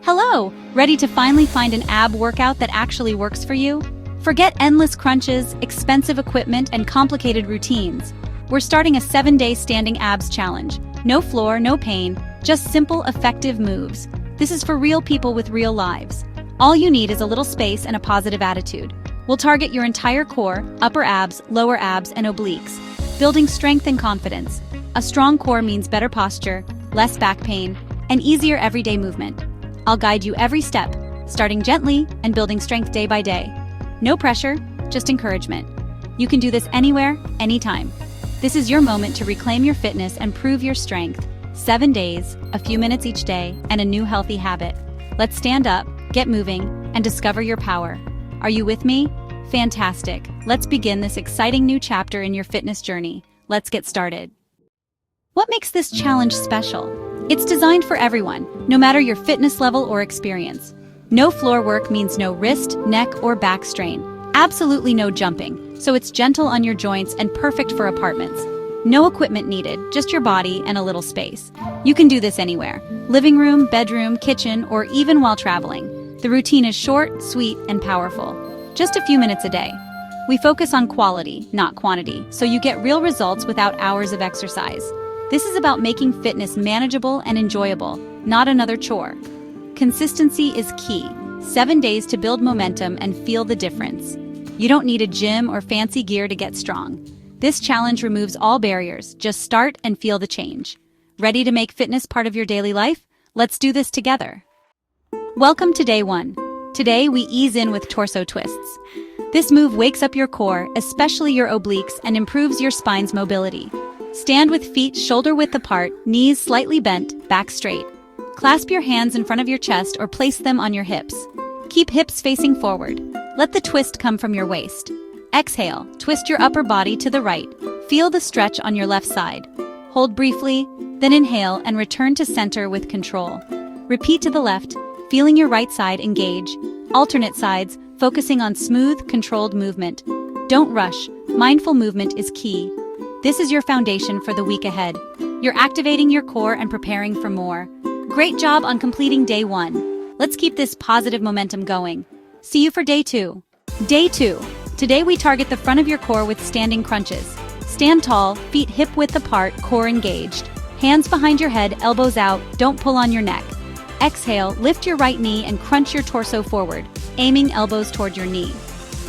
Hello! Ready to finally find an ab workout that actually works for you? Forget endless crunches, expensive equipment, and complicated routines. We're starting a 7-day standing abs challenge. No floor, no pain, just simple, effective moves. This is for real people with real lives. All you need is a little space and a positive attitude. We'll target your entire core, upper abs, lower abs, and obliques, building strength and confidence. A strong core means better posture, less back pain, and easier everyday movement. I'll guide you every step, starting gently and building strength day by day. No pressure, just encouragement. You can do this anywhere, anytime. This is your moment to reclaim your fitness and prove your strength. 7 days, a few minutes each day, and a new healthy habit. Let's stand up, get moving, and discover your power. Are you with me? Fantastic. Let's begin this exciting new chapter in your fitness journey. Let's get started. What makes this challenge special? It's designed for everyone, no matter your fitness level or experience. No floor work means no wrist, neck, or back strain. Absolutely no jumping, so it's gentle on your joints and perfect for apartments. No equipment needed, just your body and a little space. You can do this anywhere: living room, bedroom, kitchen, or even while traveling. The routine is short, sweet, and powerful. Just a few minutes a day. We focus on quality, not quantity, so you get real results without hours of exercise. This is about making fitness manageable and enjoyable, not another chore. Consistency is key. 7 days to build momentum and feel the difference. You don't need a gym or fancy gear to get strong. This challenge removes all barriers. Just start and feel the change. Ready to make fitness part of your daily life? Let's do this together. Welcome to day 1. Today we ease in with torso twists. This move wakes up your core, especially your obliques, and improves your spine's mobility. Stand with feet shoulder-width apart, knees slightly bent, back straight. Clasp your hands in front of your chest or place them on your hips. Keep hips facing forward. Let the twist come from your waist. Exhale, twist your upper body to the right. Feel the stretch on your left side. Hold briefly, then inhale and return to center with control. Repeat to the left, feeling your right side engage. Alternate sides, focusing on smooth, controlled movement. Don't rush. Mindful movement is key. This is your foundation for the week ahead. You're activating your core and preparing for more. Great job on completing day 1. Let's keep this positive momentum going. See you for day 2. Day 2. Today we target the front of your core with standing crunches. Stand tall, feet hip-width apart, core engaged. Hands behind your head, elbows out, don't pull on your neck. Exhale, lift your right knee and crunch your torso forward, aiming elbows toward your knee.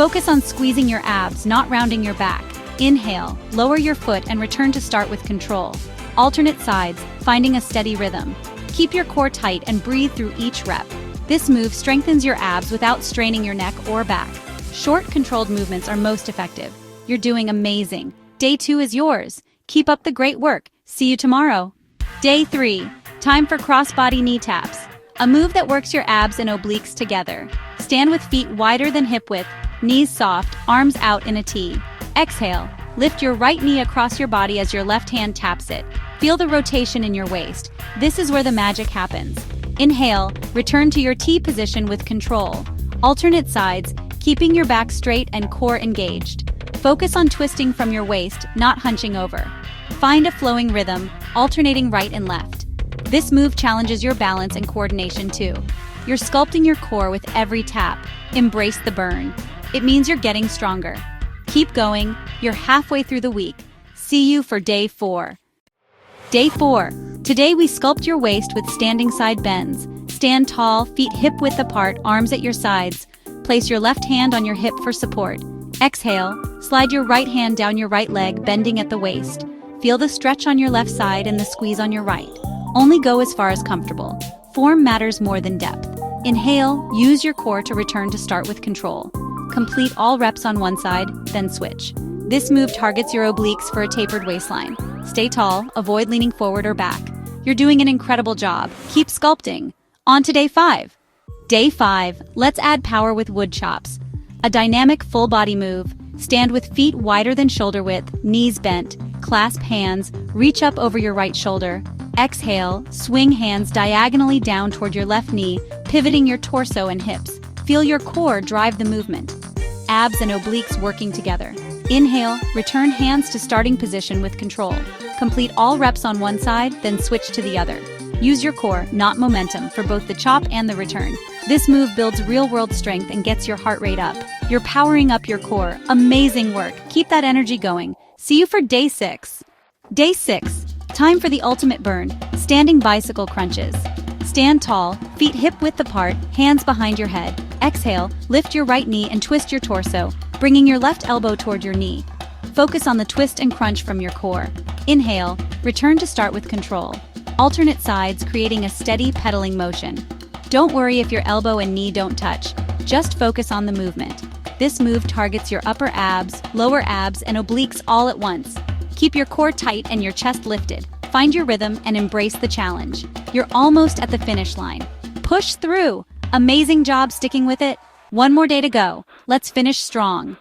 Focus on squeezing your abs, not rounding your back. Inhale, lower your foot and return to start with control. Alternate sides, finding a steady rhythm. Keep your core tight and breathe through each rep. This move strengthens your abs without straining your neck or back. Short, controlled movements are most effective. You're doing amazing. Day 2 is yours. Keep up the great work. See you tomorrow. Day 3. Time for cross-body knee taps. A move that works your abs and obliques together. Stand with feet wider than hip width, knees soft, arms out in a T. Exhale, lift your right knee across your body as your left hand taps it. Feel the rotation in your waist. This is where the magic happens. Inhale, return to your T position with control. Alternate sides, keeping your back straight and core engaged. Focus on twisting from your waist, not hunching over. Find a flowing rhythm, alternating right and left. This move challenges your balance and coordination too. You're sculpting your core with every tap. Embrace the burn. It means you're getting stronger. Keep going, you're halfway through the week. See you for day 4. Day 4. Today we sculpt your waist with standing side bends. Stand tall, feet hip-width apart, arms at your sides. Place your left hand on your hip for support. Exhale, slide your right hand down your right leg, bending at the waist. Feel the stretch on your left side and the squeeze on your right. Only go as far as comfortable. Form matters more than depth. Inhale, use your core to return to start with control. Complete all reps on one side, then switch. This move targets your obliques for a tapered waistline. Stay tall, avoid leaning forward or back. You're doing an incredible job. Keep sculpting. On to day 5. Day 5, let's add power with wood chops. A dynamic full body move. Stand with feet wider than shoulder width, knees bent, clasp hands, reach up over your right shoulder. Exhale, swing hands diagonally down toward your left knee, pivoting your torso and hips. Feel your core drive the movement. Abs and obliques working together. Inhale, return hands to starting position with control. Complete all reps on one side, then switch to the other. Use your core, not momentum, for both the chop and the return. This move builds real-world strength and gets your heart rate up. You're powering up your core. Amazing work. Keep that energy going. See you for day 6. Day 6. Time for the ultimate burn. Standing bicycle crunches. Stand tall, feet hip-width apart, hands behind your head. Exhale, lift your right knee and twist your torso, bringing your left elbow toward your knee. Focus on the twist and crunch from your core. Inhale, return to start with control. Alternate sides, creating a steady pedaling motion. Don't worry if your elbow and knee don't touch. Just focus on the movement. This move targets your upper abs, lower abs, and obliques all at once. Keep your core tight and your chest lifted. Find your rhythm and embrace the challenge. You're almost at the finish line. Push through. Amazing job sticking with it. One more day to go. Let's finish strong.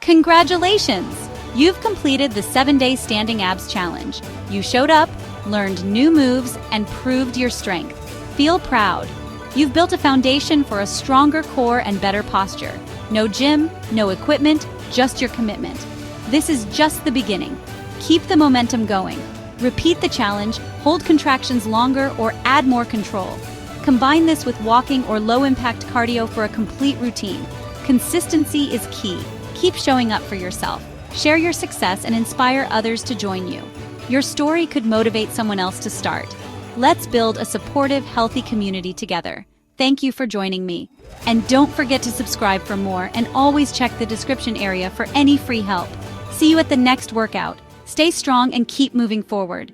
Congratulations! You've completed the 7-day Standing Abs Challenge. You showed up, learned new moves, and proved your strength. Feel proud. You've built a foundation for a stronger core and better posture. No gym, no equipment, just your commitment. This is just the beginning. Keep the momentum going. Repeat the challenge, hold contractions longer, or add more control. Combine this with walking or low-impact cardio for a complete routine. Consistency is key. Keep showing up for yourself. Share your success and inspire others to join you. Your story could motivate someone else to start. Let's build a supportive, healthy community together. Thank you for joining me. And don't forget to subscribe for more, and always check the description area for any free help. See you at the next workout. Stay strong and keep moving forward.